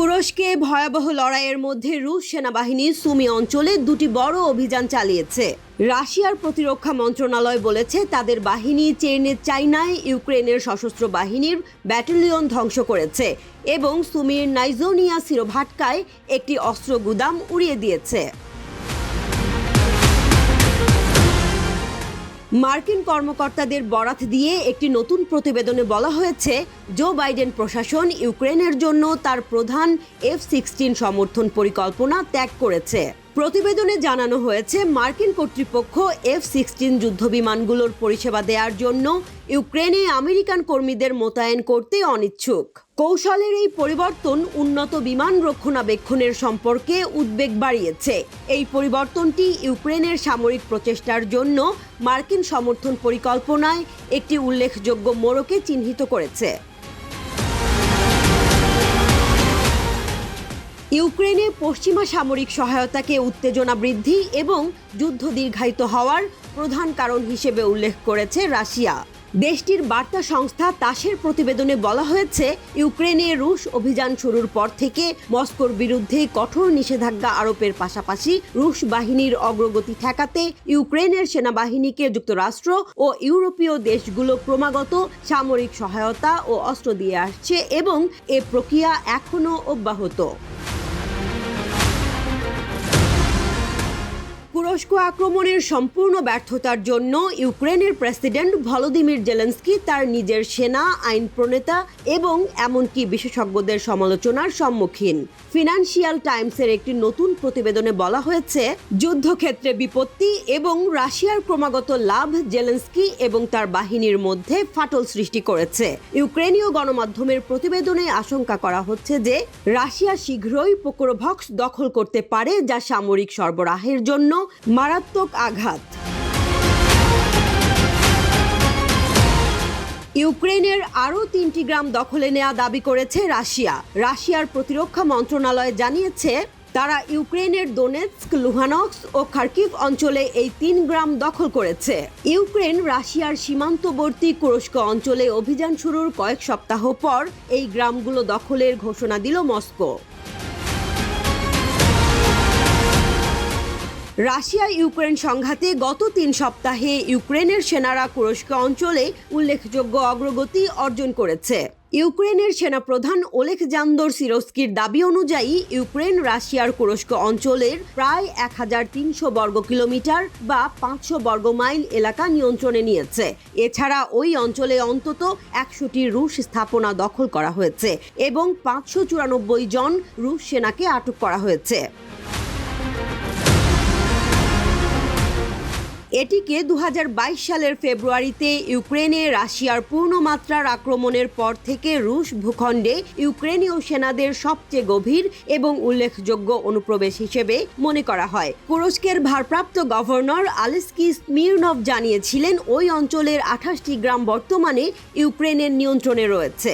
তুরস্কে ভয়াবহ লড়াইয়ের মধ্যে রুশ সেনাবাহিনী সুমি অঞ্চলে দুটি বড় অভিযান চালিয়েছে। রাশিয়ার প্রতিরক্ষা মন্ত্রণালয় বলেছে তাদের বাহিনী চাইনায় ইউক্রেনের সশস্ত্র বাহিনীর ব্যাটালিয়ন ধ্বংস করেছে এবং সুমির নাইজোনিয়া সিরোভাটকায় একটি অস্ত্র গুদাম উড়িয়ে দিয়েছে। মার্কিন কর্মকর্তাদের বরাত দিয়ে একটি নতুন প্রতিবেদনে বলা হয়েছে, জো বাইডেন প্রশাসন ইউক্রেনের জন্য তার প্রধান F-16 সমর্থন পরিকল্পনা ত্যাগ করেছে। প্রতিবেদনে জানানো হয়েছে, মার্কিন কর্তৃপক্ষ F-16 যুদ্ধবিমানগুলোর পরিষেবা দেওয়ার জন্য ইউক্রেনে আমেরিকান কর্মীদের মোতায়েন করতে অনিচ্ছুক। কৌশলের এই পরিবর্তন উন্নত বিমান রক্ষণাবেক্ষণের সম্পর্কে উদ্বেগ বাড়িয়েছে। এই পরিবর্তনটি ইউক্রেনের সামরিক প্রচেষ্টার জন্য মার্কিন সমর্থন পরিকল্পনায় একটি উল্লেখযোগ্য মোড়কে চিহ্নিত করেছে। ইউক্রেনে পশ্চিমা সামরিক সহায়তাকে উত্তেজনা বৃদ্ধি এবং যুদ্ধ দীর্ঘায়িত হওয়ার প্রধান কারণ হিসেবে উল্লেখ করেছে রাশিয়া। দেশটির বার্তা সংস্থা তাসের প্রতিবেদনে বলা হয়েছে, ইউক্রেনে রুশ অভিযান শুরুর পর থেকে মস্কোর বিরুদ্ধে কঠোর নিষেধাজ্ঞা আরোপের পাশাপাশি রুশ বাহিনীর অগ্রগতি ঠেকাতে ইউক্রেনের সেনাবাহিনীকে যুক্তরাষ্ট্র ও ইউরোপীয় দেশগুলো ক্রমাগত সামরিক সহায়তা ও অস্ত্র দিয়ে আসছে এবং এ প্রক্রিয়া এখনও অব্যাহত। তুরস্ক আক্রমণের সম্পূর্ণ ব্যর্থতার জন্য ইউক্রেনের প্রেসিডেন্ট ভলোদিমির জেলেনস্কি তার নিজের সেনা, আইন প্রণেতা এবং এমনকি বিশেষজ্ঞদের সমালোচনার সম্মুখীন। ফিনান্সিয়াল টাইমসের একটি নতুন প্রতিবেদনে বলা হয়েছে, যুদ্ধক্ষেত্রে বিপত্তি এবং রাশিয়ার ক্রমাগত লাভ জেলেনস্কি এবং তার বাহিনীর মধ্যে ফাটল সৃষ্টি করেছে। ইউক্রেনীয় গণমাধ্যমের প্রতিবেদনে আশঙ্কা করা হচ্ছে যে রাশিয়া শীঘ্রই পোকরোভস্ক দখল করতে পারে, যা সামরিক সরবরাহের জন্য মারাত্মক আঘাত। ইউক্রেনের আরও 3টি গ্রাম দখলে নেওয়া দাবি করেছে রাশিয়া। রাশিয়ার প্রতিরক্ষা মন্ত্রণালয় জানিয়েছে, তারা ইউক্রেনের দোনেৎস্ক, লুহানস্ক ও খার্কিভ অঞ্চলে এই 3 গ্রাম দখল করেছে। ইউক্রেন রাশিয়ার সীমান্তবর্তী কুরস্ক অঞ্চলে অভিযান শুরুর কয়েক সপ্তাহ পর এই গ্রামগুলো দখলের ঘোষণা দিল মস্কো। রাশিয়া ইউক্রেন সংঘাতে গত 3 সপ্তাহে ইউক্রেনের সেনারা কুরস্ক অঞ্চলে উল্লেখযোগ্য অগ্রগতি অর্জন করেছে। ইউক্রেনের সেনাপ্রধান ওলেকজান্দর সিরস্কির দাবি অনুযায়ী ইউক্রেন রাশিয়ার কুরস্ক অঞ্চলের প্রায় 1300 বর্গ কিলোমিটার বা 500 বর্গ মাইল এলাকা নিয়ন্ত্রণে নিয়েছে। এছাড়া ওই অঞ্চলে অন্তত 100টি রুশ স্থাপনা দখল করা হয়েছে এবং 594 জন রুশ সেনাকে আটক করা হয়েছে। এটিকে 2022 সালের ফেব্রুয়ারিতে ইউক্রেনে রাশিয়ার পূর্ণমাত্রার আক্রমণের পর থেকে রুশ ভূখণ্ডে ইউক্রেনীয় সেনাদের সবচেয়ে গভীর এবং উল্লেখযোগ্য অনুপ্রবেশ হিসেবে মনে করা হয়। কুরস্কের ভারপ্রাপ্ত গভর্নর আলেস্কি স্মিরনভ জানিয়েছিলেন, ওই অঞ্চলের 28টি গ্রাম বর্তমানে ইউক্রেনের নিয়ন্ত্রণে রয়েছে।